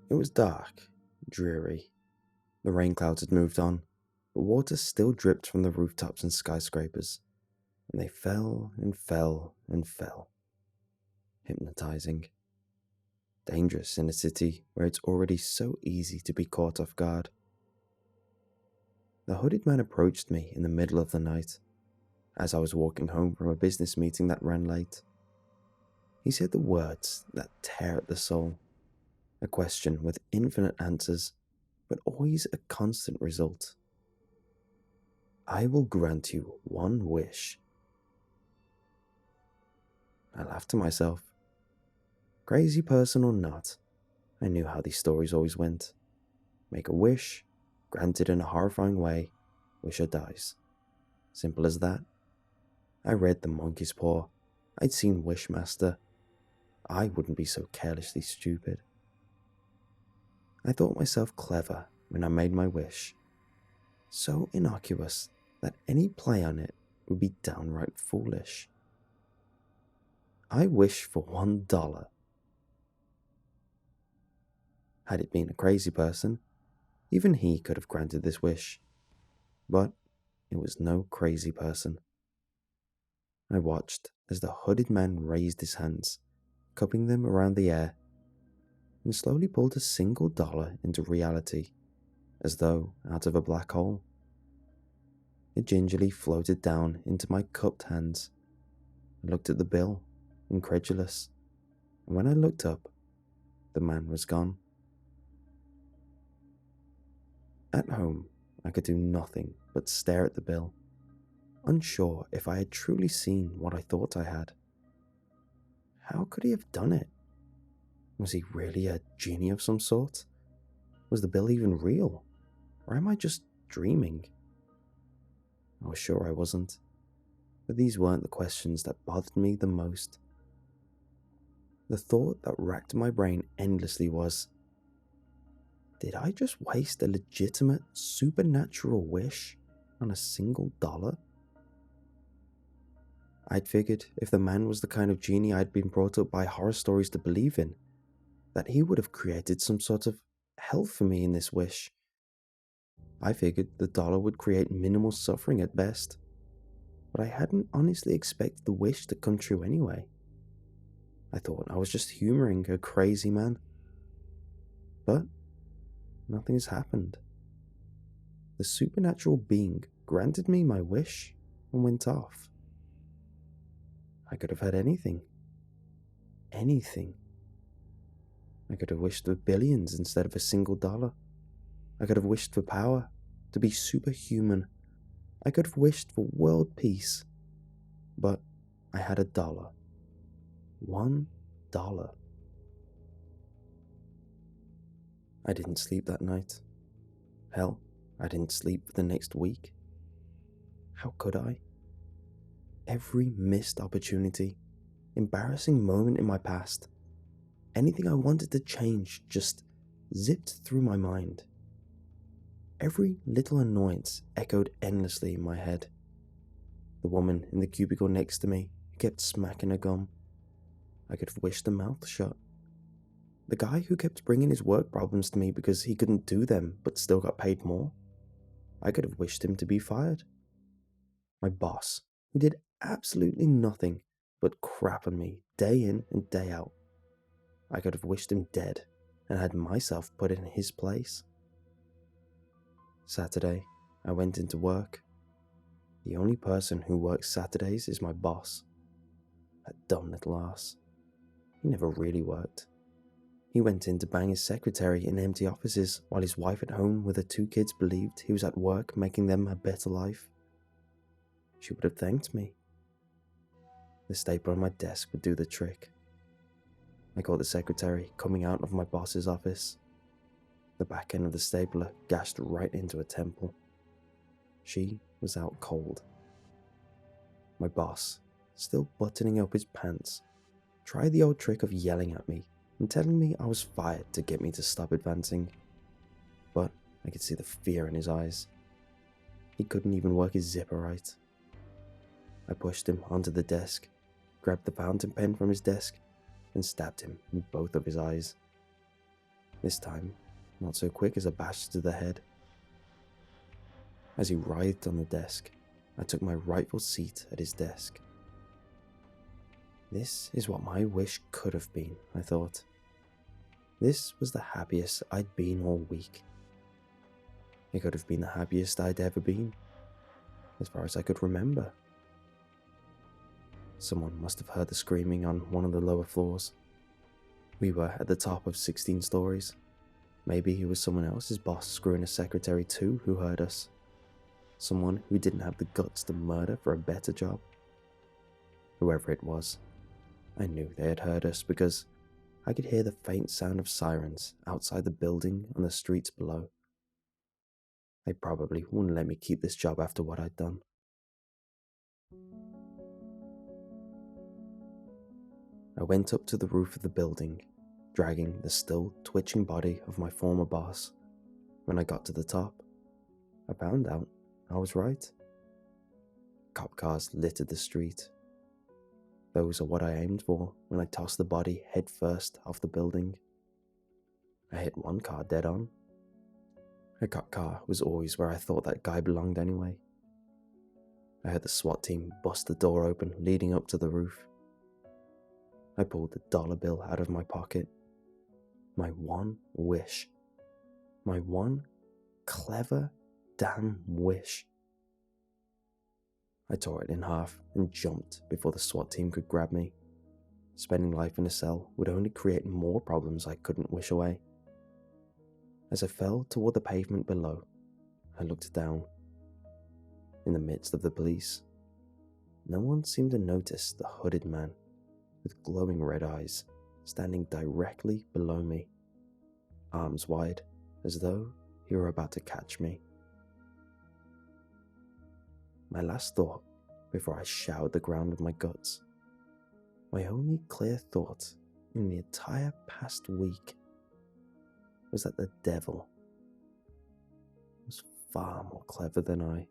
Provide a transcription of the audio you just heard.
It was dark, dreary. The rain clouds had moved on, but water still dripped from the rooftops and skyscrapers, and they fell and fell and fell. Hypnotizing. Dangerous in a city where it's already so easy to be caught off guard. The hooded man approached me in the middle of the night, as I was walking home from a business meeting that ran late. He said the words that tear at the soul, a question with infinite answers, but always a constant result. I will grant you one wish. I laughed to myself. Crazy person or not, I knew how these stories always went. Make a wish, granted in a horrifying way, wisher dies. Simple as that. I read The Monkey's Paw. I'd seen Wishmaster. I wouldn't be so carelessly stupid. I thought myself clever when I made my wish. So innocuous that any play on it would be downright foolish. I wish for $1. Had it been a crazy person, even he could have granted this wish. But it was no crazy person. I watched as the hooded man raised his hands, cupping them around the air, and slowly pulled a single dollar into reality, as though out of a black hole. It gingerly floated down into my cupped hands. I looked at the bill, incredulous, and when I looked up, the man was gone. At home, I could do nothing but stare at the bill, unsure if I had truly seen what I thought I had. How could he have done it? Was he really a genie of some sort? Was the bill even real? Or am I just dreaming? I was sure I wasn't, but these weren't the questions that bothered me the most. The thought that racked my brain endlessly was, did I just waste a legitimate supernatural wish on a single dollar? I'd figured if the man was the kind of genie I'd been brought up by horror stories to believe in, that he would have created some sort of help for me in this wish. I figured the dollar would create minimal suffering at best, but I hadn't honestly expected the wish to come true anyway. I thought I was just humoring a crazy man. But nothing has happened. The supernatural being granted me my wish and went off. I could have had anything. Anything. I could have wished for billions instead of a single dollar. I could have wished for power, to be superhuman. I could have wished for world peace. But I had $1. $1. I didn't sleep that night. Hell, I didn't sleep for the next week. How could I? Every missed opportunity, embarrassing moment in my past, anything I wanted to change just zipped through my mind. Every little annoyance echoed endlessly in my head. The woman in the cubicle next to me who kept smacking her gum. I could have wished her mouth shut. The guy who kept bringing his work problems to me because he couldn't do them but still got paid more. I could have wished him to be fired. My boss, who did absolutely nothing but crap on me day in and day out. I could have wished him dead and had myself put in his place. Saturday, I went into work. The only person who works Saturdays is my boss. That dumb little ass. He never really worked. He went in to bang his secretary in empty offices while his wife at home with her 2 kids believed he was at work making them a better life. She would have thanked me. The staple on my desk would do the trick. I caught the secretary coming out of my boss's office. The back end of the stapler gashed right into her temple. She was out cold. My boss, still buttoning up his pants, tried the old trick of yelling at me and telling me I was fired to get me to stop advancing. But I could see the fear in his eyes. He couldn't even work his zipper right. I pushed him onto the desk, grabbed the fountain pen from his desk, and stabbed him in both of his eyes. This time, not so quick as a bash to the head. As he writhed on the desk, I took my rightful seat at his desk. This is what my wish could have been, I thought. This was the happiest I'd been all week. It could have been the happiest I'd ever been, as far as I could remember. Someone must have heard the screaming on one of the lower floors. We were at the top of 16 stories. Maybe it was someone else's boss screwing a secretary too who heard us. Someone who didn't have the guts to murder for a better job. Whoever it was, I knew they had heard us because I could hear the faint sound of sirens outside the building on the streets below. They probably wouldn't let me keep this job after what I'd done. I went up to the roof of the building, dragging the still twitching body of my former boss. When I got to the top, I found out I was right. Cop cars littered the street. Those are what I aimed for when I tossed the body head first off the building. I hit one car dead on. A cop car was always where I thought that guy belonged anyway. I heard the SWAT team bust the door open leading up to the roof. I pulled the dollar bill out of my pocket. My one wish. My one clever damn wish. I tore it in half and jumped before the SWAT team could grab me. Spending life in a cell would only create more problems I couldn't wish away. As I fell toward the pavement below, I looked down. In the midst of the police, no one seemed to notice the hooded man with glowing red eyes standing directly below me, arms wide as though he were about to catch me. My last thought before I showered the ground with my guts, my only clear thought in the entire past week, was that the devil was far more clever than I.